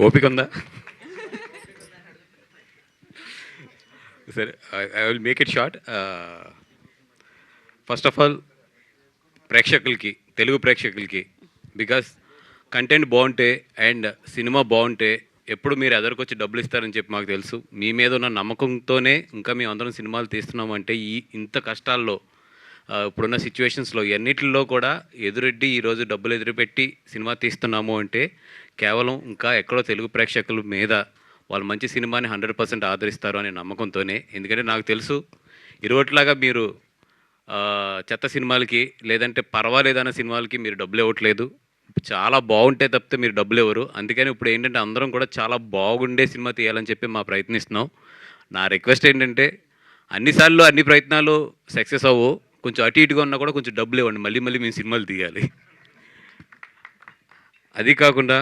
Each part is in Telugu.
ఓపిక ఉందా? సరే, I will make it short. First of all ప్రేక్షకులకి, తెలుగు ప్రేక్షకులకి, బికాస్ కంటెంట్ బాగుంటే అండ్ సినిమా బాగుంటే ఎప్పుడు మీరు ఎదరికొచ్చి డబ్బులు ఇస్తారని చెప్పి మాకు తెలుసు. మీ మీద ఉన్న నమ్మకంతోనే ఇంకా మేము అందరం సినిమాలు తీస్తున్నామంటే ఇంత కష్టాల్లో, ఇప్పుడున్న సిచ్యువేషన్స్లో ఎన్నిటిలో కూడా ఎదురెడ్డి ఈరోజు డబ్బులు ఎదురుపెట్టి సినిమా తీస్తున్నాము అంటే కేవలం ఇంకా ఎక్కడో తెలుగు ప్రేక్షకుల మీద వాళ్ళు మంచి సినిమాని 100% ఆదరిస్తారు అనే నమ్మకంతోనే. ఎందుకంటే నాకు తెలుసు ఇరువట్లాగా మీరు చెత్త సినిమాలకి లేదంటే పర్వాలేదన్న సినిమాలకి మీరు డబ్బులు ఇవ్వట్లేదు. చాలా బాగుంటే తప్పితే మీరు డబ్బులు ఇవ్వరు. అందుకని ఇప్పుడు ఏంటంటే అందరం కూడా చాలా బాగుండే సినిమా తీయాలని చెప్పి మా ప్రయత్నిస్తున్నాం. నా రిక్వెస్ట్ ఏంటంటే అన్నిసార్లు అన్ని ప్రయత్నాలు సక్సెస్ అవ్వు. కొంచెం అటు ఇటుగా ఉన్నా కూడా కొంచెం డబ్బులు ఇవ్వండి. మళ్ళీ మళ్ళీ మేము సినిమాలు తీయాలి. అది కాకుండా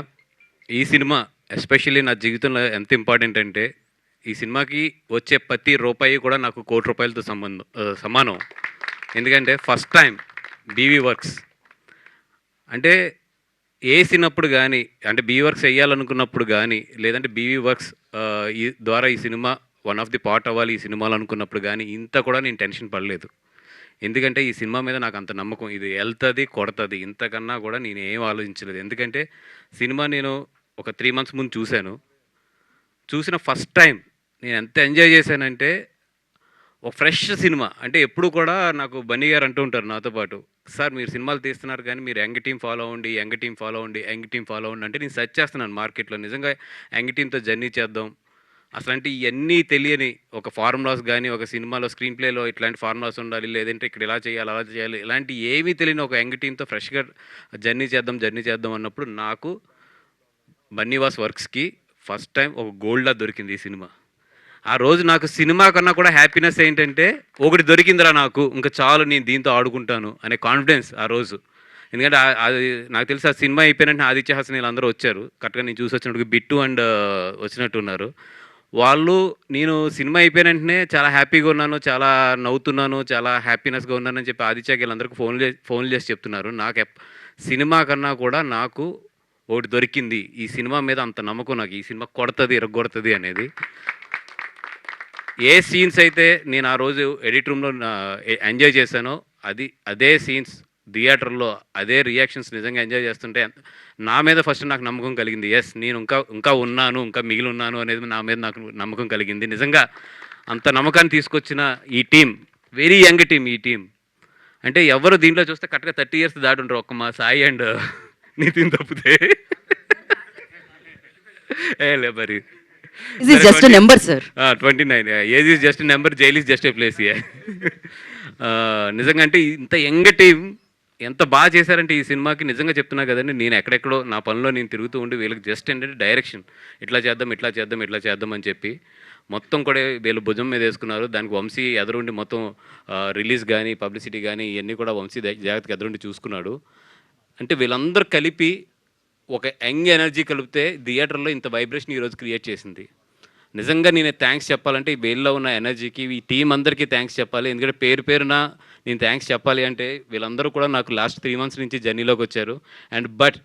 ఈ సినిమా ఎస్పెషల్లీ నా జీవితంలో ఎంత ఇంపార్టెంట్ అంటే ఈ సినిమాకి వచ్చే ప్రతి రూపాయి కూడా నాకు ₹1,00,00,000తో సమానం. ఎందుకంటే ఫస్ట్ టైం బీవీ వర్క్స్ అంటే ఏసినప్పుడు కానీ, అంటే బీవీ వర్క్స్ వేయాలనుకున్నప్పుడు కానీ, లేదంటే బీవీ వర్క్స్ ఈ ద్వారా ఈ cinema one of the part అవ్వాలి ఈ సినిమాలో అనుకున్నప్పుడు కానీ ఇంత కూడా నేను టెన్షన్ పడలేదు. ఎందుకంటే ఈ సినిమా మీద నాకు అంత నమ్మకం. ఇది వెళ్తుంది, కొడుతుంది. ఇంతకన్నా కూడా నేను ఏం ఆలోచించలేదు. ఎందుకంటే సినిమా నేను ఒక 3 మంత్స్ ముందు చూశాను. చూసిన ఫస్ట్ టైం నేను ఎంత ఎంజాయ్ చేశానంటే ఒక ఫ్రెష్ సినిమా. అంటే ఎప్పుడు కూడా నాకు బన్నీ గారు అంటూ ఉంటారు నాతో పాటు, సార్ మీరు సినిమాలు తీస్తున్నారు కానీ మీరు యంగ్ టీమ్ ఫాలో అవ్వండి, యంగ్ టీమ్ ఫాలో అవ్వండి, యంగ్ టీమ్ ఫాలో అవ్వండి అంటే నేను సెర్చ్ చేస్తున్నాను మార్కెట్లో. నిజంగా యంగ్ టీమ్తో జర్నీ చేద్దాం. అసలంటే ఇవన్నీ తెలియని ఒక ఫార్ములాస్ కానీ, ఒక సినిమాలో స్క్రీన్ ప్లేలో ఇట్లాంటి ఫార్ములాస్ ఉండాలి, లేదంటే ఇక్కడ ఇలా చేయాలి, అలా చేయాలి, ఇలాంటి ఏమీ తెలియని ఒక యంగ్ టీమ్తో ఫ్రెష్గా జర్నీ చేద్దాం అన్నప్పుడు నాకు బన్నీవాస్ వర్క్స్కి ఫస్ట్ టైం ఒక గోల్డ్లా దొరికింది ఈ సినిమా. ఆ రోజు నాకు సినిమా కన్నా కూడా హ్యాపీనెస్ ఏంటంటే ఒకటి దొరికిందిరా నాకు, ఇంకా చాలు నేను దీంతో ఆడుకుంటాను అనే కాన్ఫిడెన్స్ ఆ రోజు. ఎందుకంటే అది నాకు తెలిసి ఆ సినిమా అయిపోయినట్టు ఆదిత్య హాసన్ వీళ్ళందరూ వచ్చారు. కరెక్ట్గా నేను చూసి వచ్చినప్పుడు బిట్టు అండ్ వచ్చినట్టు ఉన్నారు వాళ్ళు. నేను సినిమా అయిపోయిన వెంటనే చాలా హ్యాపీగా ఉన్నాను, చాలా నవ్వుతున్నాను, చాలా హ్యాపీనెస్గా ఉన్నానని చెప్పి ఆదిత్యకి వీళ్ళందరికీ ఫోన్లు చేసి చెప్తున్నారు. నాకు సినిమా కన్నా కూడా నాకు ఒకటి దొరికింది, ఈ సినిమా మీద అంత నమ్మకం నాకు, ఈ సినిమా కొడుతుంది, ఇరగొడుతుంది అనేది. ఏ సీన్స్ అయితే నేను ఆ రోజు ఎడిట్ రూమ్లో ఎంజాయ్ చేశానో అదే సీన్స్ థియేటర్లో అదే రియాక్షన్స్ నిజంగా ఎంజాయ్ చేస్తుంటే నా మీద ఫస్ట్ నాకు నమ్మకం కలిగింది. ఎస్, నేను ఇంకా ఉన్నాను, ఇంకా మిగిలి ఉన్నాను అనేది నా మీద నాకు నమ్మకం కలిగింది. నిజంగా అంత నమ్మకాన్ని తీసుకొచ్చిన ఈ టీం, వెరీ యంగ్ టీం. ఈ టీం అంటే ఎవరు దీంట్లో చూస్తే కరెక్ట్గా 30 years దాటి ఉంటారు, ఒక్క మా సాయి అండ్ నితిన్ తప్పితే. లే మరి This is just a number, sir. 29. Age is just number, jail is just a place. నిజంగా అంటే ఇంత యంగ్ టీం ఎంత బాగా చేశారంటే ఈ సినిమాకి నిజంగా చెప్తున్నా కదండి. నేను ఎక్కడెక్కడో నా పనిలో నేను తిరుగుతూ ఉండి వీళ్ళకి జస్ట్ ఏంటంటే డైరెక్షన్ ఇట్లా చేద్దాం అని చెప్పి మొత్తం కూడా వీళ్ళు భుజం మీద వేసుకున్నారు. దానికి వంశీ ఎదురుండి మొత్తం రిలీజ్ కానీ పబ్లిసిటీ కానీ ఇవన్నీ కూడా వంశీ జాగ్రత్తగా ఎదురుండి చూసుకున్నాడు. అంటే వీళ్ళందరూ కలిపి ఒక యంగ్ ఎనర్జీ కలిపితే థియేటర్లో ఇంత వైబ్రేషన్ ఈరోజు క్రియేట్ చేసింది. నిజంగా నేను థ్యాంక్స్ చెప్పాలంటే ఈ వీళ్ళలో ఉన్న ఎనర్జీకి, ఈ టీం అందరికీ థ్యాంక్స్ చెప్పాలి. ఎందుకంటే పేరున నేను థ్యాంక్స్ చెప్పాలి అంటే వీళ్ళందరూ కూడా నాకు లాస్ట్ 3 months నుంచి జర్నీలోకి వచ్చారు. And but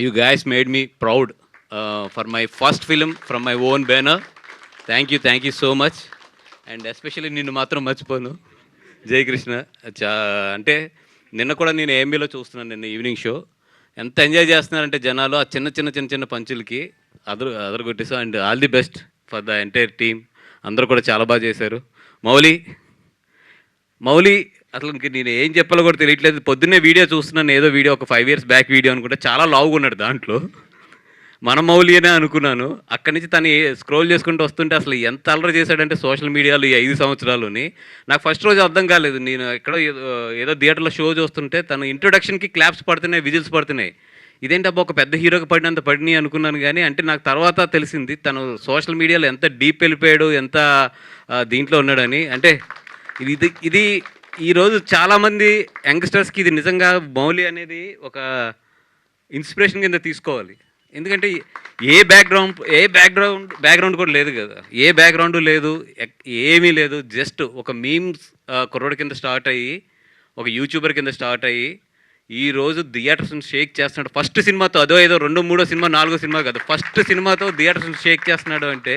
you guys made me proud for my first film from my own banner. Thank you so much. And especially నిన్ను మాత్రం మర్చిపోను, జయకృష్ణ. అంటే నిన్న కూడా నేను ఏఎంబీలో చూస్తున్నాను, నిన్న ఈవినింగ్ షో. ఎంత ఎంజాయ్ చేస్తున్నారంటే జనాలు ఆ చిన్న పంచులకి అదరగొట్టేసాం. And all the best for the entire team. అందరూ కూడా చాలా బాగా చేశారు. మౌలి అసలు ఇంక నేను ఏం చెప్పాలో కూడా తెలియట్లేదు. పొద్దున్నే వీడియో చూస్తున్నాను, ఏదో వీడియో ఒక 5 years బ్యాక్ వీడియో అనుకుంటే చాలా లావుగా ఉన్నాడు దాంట్లో. మన మౌలి అనే అనుకున్నాను. అక్కడి నుంచి తను స్క్రోల్ చేసుకుంటూ వస్తుంటే అసలు ఎంత అల్లరి చేశాడంటే సోషల్ మీడియాలో ఈ 5 సంవత్సరాలని నాకు ఫస్ట్ రోజు అర్థం కాలేదు. నేను ఎక్కడో ఏదో థియేటర్లో షో చూస్తుంటే తను ఇంట్రొడక్షన్కి క్లాప్స్ పడుతున్నాయి, విజిల్స్ పడుతున్నాయి. ఇదేంటబ్బా ఒక పెద్ద హీరోకి పడినంత పడినాయి అనుకున్నాను. కానీ అంటే నాకు తర్వాత తెలిసింది తను సోషల్ మీడియాలో ఎంత డీప్ వెళ్ళిపోయాడు, ఎంత దీంట్లో ఉన్నాడని. అంటే ఇది ఈరోజు చాలామంది యంగ్స్టర్స్కి ఇది నిజంగా మౌలి అనేది ఒక ఇన్స్పిరేషన్ కింద తీసుకోవాలి. ఎందుకంటే ఏ బ్యాక్గ్రౌండ్ కూడా లేదు కదా, ఏ బ్యాక్గ్రౌండ్ లేదు, ఏమీ లేదు. జస్ట్ ఒక మీమ్స్ కుర్రోడి కింద స్టార్ట్ అయ్యి ఒక యూట్యూబర్ కింద స్టార్ట్ అయ్యి ఈరోజు థియేటర్స్ని షేక్ చేస్తున్నాడు ఫస్ట్ సినిమాతో. అదో ఏదో 2, 3 సినిమా 4 సినిమా కాదు, ఫస్ట్ సినిమాతో థియేటర్స్ని షేక్ చేస్తున్నాడు అంటే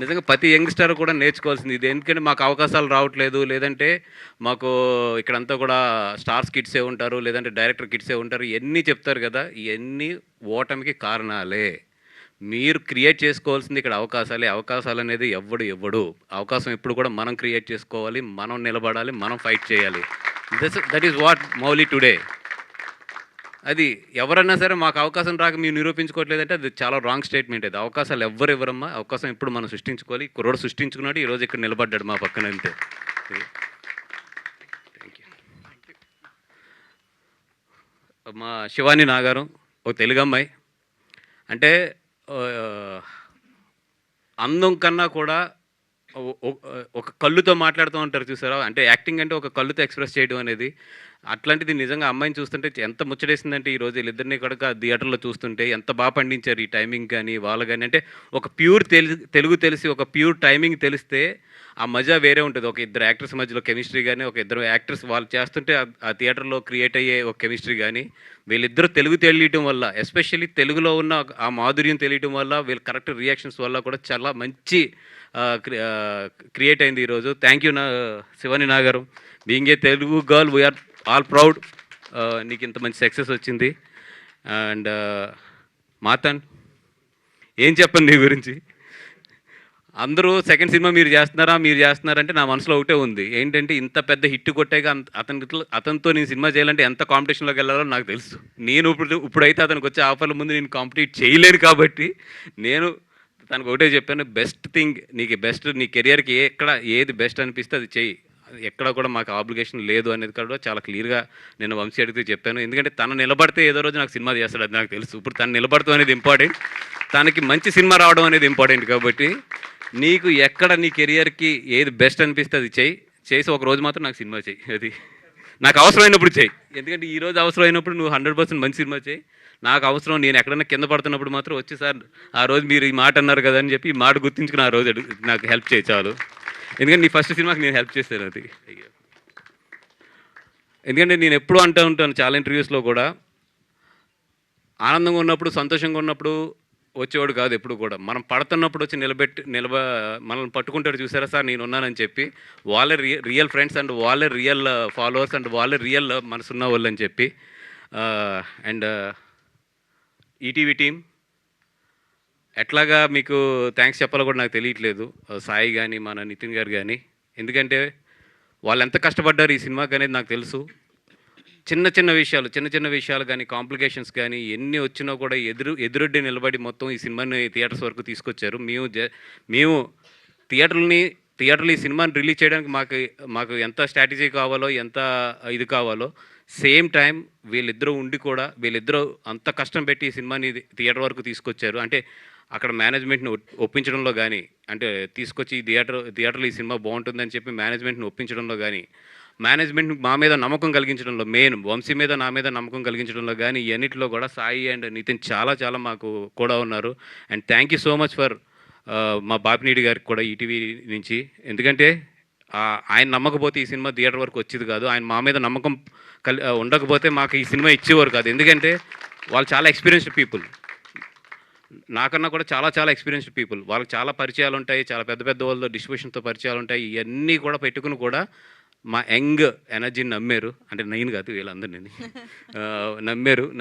నిజంగా ప్రతి యంగ్స్టర్ కూడా నేర్చుకోవాల్సింది ఇది. ఎందుకంటే మాకు అవకాశాలు రావట్లేదు, లేదంటే మాకు ఇక్కడంతా కూడా స్టార్స్ కిడ్సే ఉంటారు, లేదంటే డైరెక్టర్ కిడ్సే ఉంటారు, ఇవన్నీ చెప్తారు కదా, ఇవన్నీ ఓటమికి కారణాలే. మీరు క్రియేట్ చేసుకోవాల్సింది ఇక్కడ అవకాశాలే. అవకాశాలు అనేది ఇవ్వడు. అవకాశం ఎప్పుడు కూడా మనం క్రియేట్ చేసుకోవాలి, మనం నిలబడాలి, మనం ఫైట్ చేయాలి. That is what Mouli today. అది ఎవరన్నా సరే మాకు అవకాశం రాక మీరు నిరూపించుకోవట్లేదంటే అది చాలా రాంగ్ స్టేట్మెంట్. అది అవకాశాలు ఇవ్వరమ్మా, అవకాశం ఇప్పుడు మనం సృష్టించుకోవాలి. కుర్రోడు సృష్టించుకున్నాడు, ఈరోజు ఇక్కడ నిలబడ్డాడు మా పక్కన, అంతే. మా శివాని నాగారం ఒక తెలుగు అమ్మాయి. అంటే అందం కన్నా కూడా ఒక కళ్ళుతో మాట్లాడుతూ ఉంటారు చూసారా, అంటే యాక్టింగ్ అంటే ఒక కళ్ళుతో ఎక్స్ప్రెస్ చేయడం అనేది. అట్లాంటిది నిజంగా అమ్మాయిని చూస్తుంటే ఎంత ముచ్చటేసిందంటే ఈరోజు వీళ్ళిద్దరిని కూడా థియేటర్లో చూస్తుంటే ఎంత బాగా పండించారు ఈ టైమింగ్ కానీ వాళ్ళు కానీ. అంటే ఒక ప్యూర్ తెలుగు తెలిసి ఒక ప్యూర్ టైమింగ్ తెలిస్తే ఆ మజా వేరే ఉంటుంది. ఒక ఇద్దరు యాక్టర్స్ మధ్యలో కెమిస్ట్రీ కానీ, ఒక ఇద్దరు యాక్టర్స్ వాళ్ళు చేస్తుంటే ఆ థియేటర్లో క్రియేట్ అయ్యే ఒక కెమిస్ట్రీ కానీ, వీళ్ళిద్దరూ తెలుగు తెలియటం వల్ల, ఎస్పెషల్లీ తెలుగులో ఉన్న ఆ మాధుర్యం తెలియటం వల్ల, వీళ్ళ కరెక్ట్ రియాక్షన్స్ వల్ల కూడా చాలా మంచి క్రియేట్ అయింది ఈరోజు. Thank you Shivani Nagaram. Being a Telugu girl we are all proud. నీకు ఇంత మంచి సక్సెస్ వచ్చింది. అండ్ మాతన్ ఏం చెప్పండి నీ గురించి. అందరూ సెకండ్ సినిమా మీరు చేస్తున్నారంటే నా మనసులో ఒకటే ఉంది, ఏంటంటే ఇంత పెద్ద హిట్ కొట్టాక అతనితో నేను సినిమా చేయాలంటే ఎంత కాంపిటీషన్లోకి వెళ్ళాలో నాకు తెలుసు. నేను ఇప్పుడైతే అతనికి వచ్చే ఆఫర్ల ముందు నేను కాంపిటీట్ చేయలేను కాబట్టి నేను తనకు ఒకటే చెప్పాను, బెస్ట్ థింగ్ నీకు బెస్ట్, నీ కెరియర్కి ఏది బెస్ట్ అనిపిస్తే అది చెయ్యి, ఎక్కడ కూడా మాకు ఆబ్లిగేషన్ లేదు అనేది కూడా చాలా క్లియర్గా నేను వంశీ అడిగితే చెప్పాను. ఎందుకంటే తను నిలబడితే ఏదో రోజు నాకు సినిమా చేస్తాడు, అది నాకు తెలుసు. ఇప్పుడు తను నిలబడతాం అనేది ఇంపార్టెంట్, తనకి మంచి సినిమా రావడం అనేది ఇంపార్టెంట్. కాబట్టి నీకు ఎక్కడ నీ కెరియర్కి ఏది బెస్ట్ అనిపిస్తే అది చేసి ఒక రోజు మాత్రం నాకు సినిమా చేయి, అది నాకు అవసరమైనప్పుడు చేయి. ఎందుకంటే ఈరోజు అవసరమైనప్పుడు నువ్వు 100% మంచి సినిమా చేయి. నాకు అవసరం, నేను ఎక్కడన్నా కింద పడుతున్నప్పుడు మాత్రం వచ్చి సార్ ఆ రోజు మీరు ఈ మాట అన్నారు కదా అని చెప్పి ఈ మాట గుర్తించుకుని ఆ రోజు నాకు హెల్ప్ చేయి చాలు. ఎందుకంటే నీ ఫస్ట్ సినిమాకి నేను హెల్ప్ చేశాను అది. ఎందుకంటే నేను ఎప్పుడూ అంటూ ఉంటాను చాలా ఇంటర్వ్యూస్లో కూడా, ఆనందంగా ఉన్నప్పుడు సంతోషంగా ఉన్నప్పుడు వచ్చేవాడు కాదు ఎప్పుడు కూడా, మనం పడుతున్నప్పుడు వచ్చి మనల్ని పట్టుకుంటాడు చూసారా సార్ నేను ఉన్నానని చెప్పి, వాళ్ళే రియల్ ఫ్రెండ్స్ అండ్ వాళ్ళే రియల్ ఫాలోవర్స్ అండ్ వాళ్ళే రియల్ మనసున్న వాళ్ళు అని చెప్పి. అండ్ ఈటీవీ టీం ఎట్లాగా మీకు థ్యాంక్స్ చెప్పాలో కూడా నాకు తెలియట్లేదు. సాయి కానీ మన నితిన్ గారు కానీ, ఎందుకంటే వాళ్ళు ఎంత కష్టపడ్డారు ఈ సినిమాకి అనేది నాకు తెలుసు. చిన్న చిన్న విషయాలు కానీ, కాంప్లికేషన్స్ కానీ ఎన్ని వచ్చినా కూడా ఎదురొడ్డి నిలబడి మొత్తం ఈ సినిమాని థియేటర్స్ వరకు తీసుకొచ్చారు. మేము థియేటర్లు ఈ సినిమాని రిలీజ్ చేయడానికి మాకు ఎంత స్ట్రాటజీ కావాలో, ఎంత ఇది కావాలో, సేమ్ టైం వీళ్ళిద్దరూ ఉండి కూడా వీళ్ళిద్దరూ అంత కష్టం పెట్టి ఈ సినిమాని థియేటర్ వరకు తీసుకొచ్చారు. అంటే అక్కడ మేనేజ్మెంట్ని ఒప్పించడంలో కానీ, అంటే తీసుకొచ్చి థియేటర్లో ఈ సినిమా బాగుంటుందని చెప్పి మేనేజ్మెంట్ని ఒప్పించడంలో కానీ, మేనేజ్మెంట్ మా మీద నమ్మకం కలిగించడంలో, మెయిన్ వంశీ మీద నా మీద నమ్మకం కలిగించడంలో కానీ, ఇవన్నిటిలో కూడా సాయి అండ్ నితిన్ చాలా మాకు కూడా ఉన్నారు. And thank you so much for మా బాపినీడి గారికి కూడా ఈటీవీ నుంచి. ఎందుకంటే ఆయన నమ్మకపోతే ఈ సినిమా థియేటర్ వరకు వచ్చేది కాదు. ఆయన మా మీద నమ్మకం ఉండకపోతే మాకు ఈ సినిమా ఇచ్చేవారు కాదు. ఎందుకంటే వాళ్ళు చాలా ఎక్స్పీరియన్స్డ్ పీపుల్, నాకన్నా కూడా చాలా ఎక్స్పీరియన్స్డ్ పీపుల్. వాళ్ళకి చాలా పరిచయాలు ఉంటాయి, చాలా పెద్ద వాళ్ళతో డిస్ట్రిబ్యూషన్తో పరిచయాలు ఉంటాయి. ఇవన్నీ కూడా పెట్టుకుని కూడా మా యంగ్ ఎనర్జీని నమ్మారు. అంటే నేను కాదు, వీళ్ళందరినీ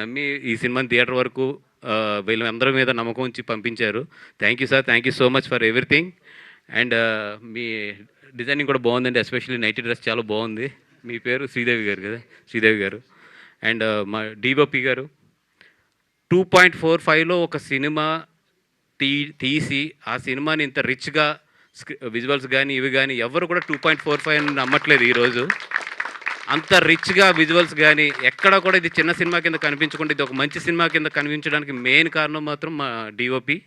నమ్మి ఈ సినిమాని థియేటర్ వరకు వీళ్ళందరి మీద నమ్మకం ఉంచి పంపించారు. Thank you sir, thank you so much for everything. And me designing కూడా బాగుందండి, ఎస్పెషల్లీ నైటీ డ్రెస్ చాలా బాగుంది. మీ పేరు శ్రీదేవి గారు కదా, శ్రీదేవి గారు. అండ్ మా డిఓపి గారు 2.45లో ఒక సినిమా తీసి ఆ సినిమాని ఇంత రిచ్గా విజువల్స్ కానీ ఇవి కానీ ఎవరు కూడా 2.45 అని నమ్మట్లేదు ఈరోజు. అంత రిచ్గా విజువల్స్ కానీ ఎక్కడ కూడా ఇది చిన్న సినిమా కింద కనిపించకుండా ఇది ఒక మంచి సినిమా కింద కనిపించడానికి మెయిన్ కారణం మాత్రం మా డిఓపి.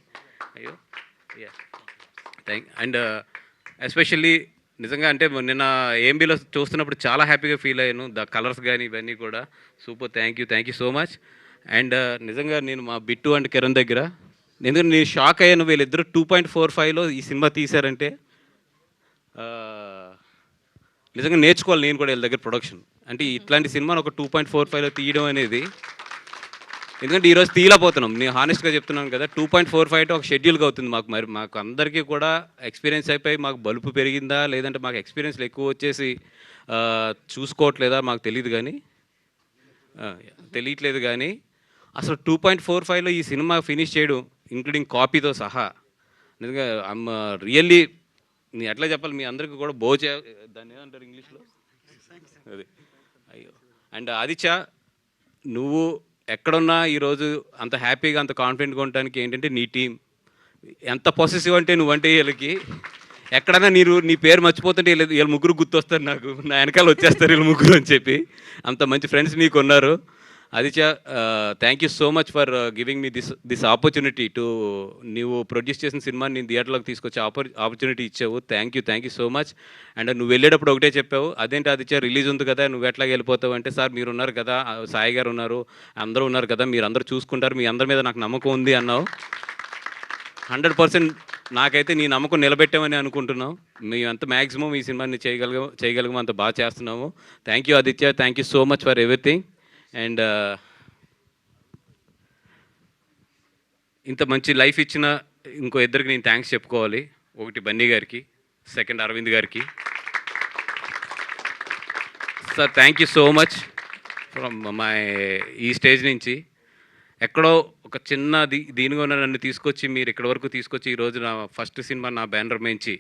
అయ్యో అండ్ ఎస్పెషల్లీ నిజంగా అంటే నిన్న ఏఎంబీలో చూస్తున్నప్పుడు చాలా హ్యాపీగా ఫీల్ అయ్యాను. ద కలర్స్ కానీ ఇవన్నీ కూడా super. Thank you so much. And నిజంగా నేను మా బిట్టు అండ్ కిరణ్ దగ్గర, ఎందుకంటే నేను షాక్ అయ్యాను, వీళ్ళిద్దరూ 2.45లో ఈ సినిమా తీశారంటే నిజంగా నేర్చుకోవాలి నేను కూడా వీళ్ళ దగ్గర ప్రొడక్షన్. అంటే ఇట్లాంటి సినిమాను ఒక 2.45లో తీయడం అనేది, ఎందుకంటే ఈరోజు తీయలేకపోతున్నాం. నేను హానెస్ట్గా చెప్తున్నాను కదా, 2.45 ఒక షెడ్యూల్గా అవుతుంది మాకు. మరి మాకు అందరికీ కూడా ఎక్స్పీరియన్స్ అయిపోయి మాకు బలుపు పెరిగిందా, లేదంటే మాకు ఎక్స్పీరియన్స్లు ఎక్కువ వచ్చేసి చూసుకోవట్లేదా మాకు తెలియదు కానీ, తెలియట్లేదు కానీ అసలు 2.45లో ఈ సినిమా ఫినిష్ చేయడం, ఇంక్లూడింగ్ కాపీతో సహా, నిజంగా ఐమ్ రియల్లీ, నేను ఎట్లా చెప్పాలి, మీ అందరికీ కూడా దాన్ని ఏమంటారు ఇంగ్లీష్లో, అది అయ్యో. అండ్ ఆదిత్య, నువ్వు ఎక్కడున్నా ఈరోజు అంత హ్యాపీగా అంత కాన్ఫిడెంట్గా ఉండడానికి ఏంటంటే నీ టీం ఎంత పొసెసివ్ అంటే నువ్వంటే వీళ్ళకి ఎక్కడైనా నీ పేరు మర్చిపోతుంటే వీళ్ళ ముగ్గురు గుర్తొస్తారు నాకు, నా వెనకాల వచ్చేస్తారు వీళ్ళు ముగ్గురు అని చెప్పి, అంత మంచి ఫ్రెండ్స్ నీకు ఉన్నారు. Aditya, thank you so much for giving me this opportunity to, నువ్వు ప్రొడ్యూస్ చేసిన సినిమాని నేను థియేటర్లోకి తీసుకొచ్చే ఆపర్చునిటీ ఇచ్చావు. Thank you so much. And నువ్వు వెళ్ళేటప్పుడు ఒకటే చెప్పావు, అదేంటి ఆదిత్య రిలీజ్ ఉంది కదా నువ్వు ఎట్లాగ వెళ్ళిపోతావు అంటే, సార్ మీరు ఉన్నారు కదా, సాయి గారు ఉన్నారు, అందరూ ఉన్నారు కదా, మీరు అందరూ చూసుకుంటారు, మీ అందరి మీద నాకు నమ్మకం ఉంది అన్నావు. 100% నాకైతే నీ నమ్మకం నిలబెట్టామని అనుకుంటున్నాం. మేము ఎంత మ్యాక్సిమం ఈ సినిమాని చేయగలిగాము అంత బాగా చేస్తున్నాము. Thank you Aditya, thank you so much for everything. And ఇంత మంచి లైఫ్ ఇచ్చిన ఇంకో ఇద్దరికి నేను థ్యాంక్స్ చెప్పుకోవాలి. ఒకటి బన్నీ గారికి, సెకండ్ అరవింద్ గారికి. Sir thank you so much from my ఈ స్టేజ్ నుంచి ఎక్కడో ఒక చిన్న దీనిగా నన్ను తీసుకొచ్చి మీరు ఇక్కడ వరకు తీసుకొచ్చి ఈరోజు నా ఫస్ట్ సినిమా నా బ్యానర్ మించి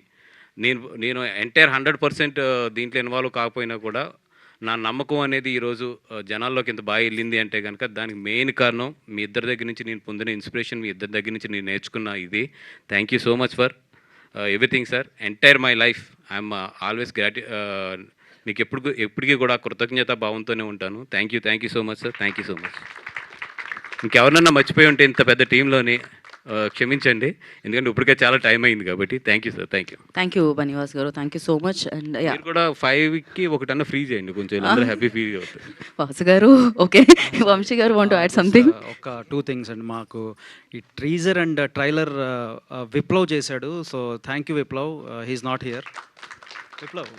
నేను ఎంటైర్ 100% దీంట్లో ఇన్వాల్వ్ కాకపోయినా కూడా నా నమ్మకం అనేది ఈరోజు జనాల్లోకి ఇంత బాగా వెళ్ళింది అంటే కనుక దానికి మెయిన్ కారణం మీ ఇద్దరి దగ్గర నుంచి నేను పొందిన ఇన్స్పిరేషన్, మీ ఇద్దరి దగ్గర నుంచి నేను నేర్చుకున్న ఇది. Thank you so much for everything sir. Entire my life I'm always మీకు ఎప్పటికీ కూడా కృతజ్ఞత భావంతోనే ఉంటాను. Thank you so much sir. Thank you so much. ఇంకెవరన్నా మర్చిపోయి ఉంటే ఇంత పెద్ద టీంలోని క్షమించండి, ఎందుకంటే ఇప్పటికే చాలా టైం అయింది కాబట్టి. Thank you sir. Thank you Banivas గారు, thank you so much. And మీరు కూడా 5కి ఒకటన్నా ఫ్రీ చేయండి, కొంచెం వీళ్ళందరూ హ్యాపీ ఫీల్ అవుతారు. వాసు గారు ఓకే, వంశీ గారు వాంట్ టు యాడ్ సంథింగ్. ఒక 2 థింగ్స్ అండి. మాకు ఈ ట్రీజర్ అండ్ ట్రైలర్ విప్లవ్ చేశాడు, so thank you Viplav. He is not here. Viplav,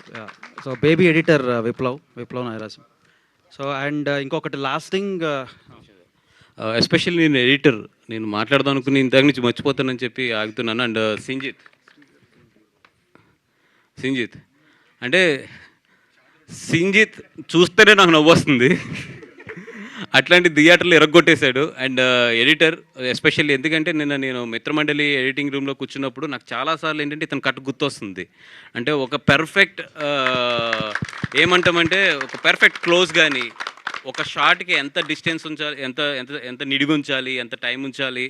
so baby editor Viplav Nagaraju. So and ఇంకొకటి లాస్టింగ్, ఎస్పెషల్లీ నేను ఎడిటర్, నేను మాట్లాడదాం అనుకుని ఇంతకు నుంచి మర్చిపోతానని చెప్పి ఆగుతున్నాను. అండ్ సింజిత్ అంటే సింజిత్ చూస్తేనే నాకు నవ్వు వస్తుంది, అట్లాంటి థియేటర్లు ఎరగొట్టేశాడు. అండ్ ఎడిటర్ ఎస్పెషల్లీ ఎందుకంటే నేను మిత్రమండలి ఎడిటింగ్ రూమ్లో కూర్చున్నప్పుడు నాకు చాలాసార్లు ఏంటంటే ఇతను కట్టు గుర్తొస్తుంది. అంటే ఒక పెర్ఫెక్ట్ ఏమంటామంటే ఒక పెర్ఫెక్ట్ క్లోజ్ కానీ, ఒక షాట్కి ఎంత డిస్టెన్స్ ఉంచాలి, ఎంత ఎంత ఎంత నిడివి ఉంచాలి, ఎంత టైం ఉంచాలి,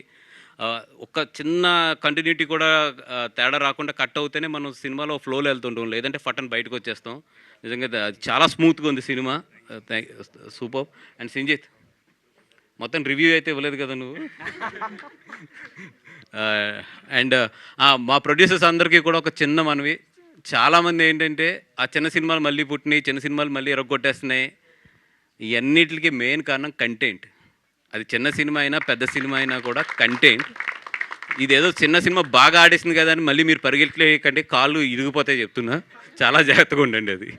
ఒక చిన్న కంటిన్యూటీ కూడా తేడా రాకుండా కట్ అవుతేనే మనం సినిమాలో ఫ్లోలో వెళ్తుంటాం, లేదంటే ఫటన్ బయటకు వచ్చేస్తాం. నిజంగా చాలా స్మూత్గా ఉంది సినిమా. సూపర్. అండ్ సింజిత్, మొత్తం రివ్యూ అయితే ఇవ్వలేదు కదా నువ్వు. అండ్ మా ప్రొడ్యూసర్స్ అందరికీ కూడా ఒక చిన్న మనవి, చాలామంది ఏంటంటే ఆ చిన్న సినిమాలు మళ్ళీ పుట్టినాయి, చిన్న సినిమాలు మళ్ళీ ఎరగొట్టేస్తున్నాయి. ఇవన్నిటికి మెయిన్ కారణం కంటెంట్. అది చిన్న సినిమా అయినా పెద్ద సినిమా అయినా కూడా కంటెంట్. ఇదేదో చిన్న సినిమా బాగా ఆడేసింది కదా అని మళ్ళీ మీరు పరిగెట్టలేకంటే కాళ్ళు ఇరిగిపోతాయి చెప్తున్నా, చాలా జాగ్రత్తగా ఉండండి అది.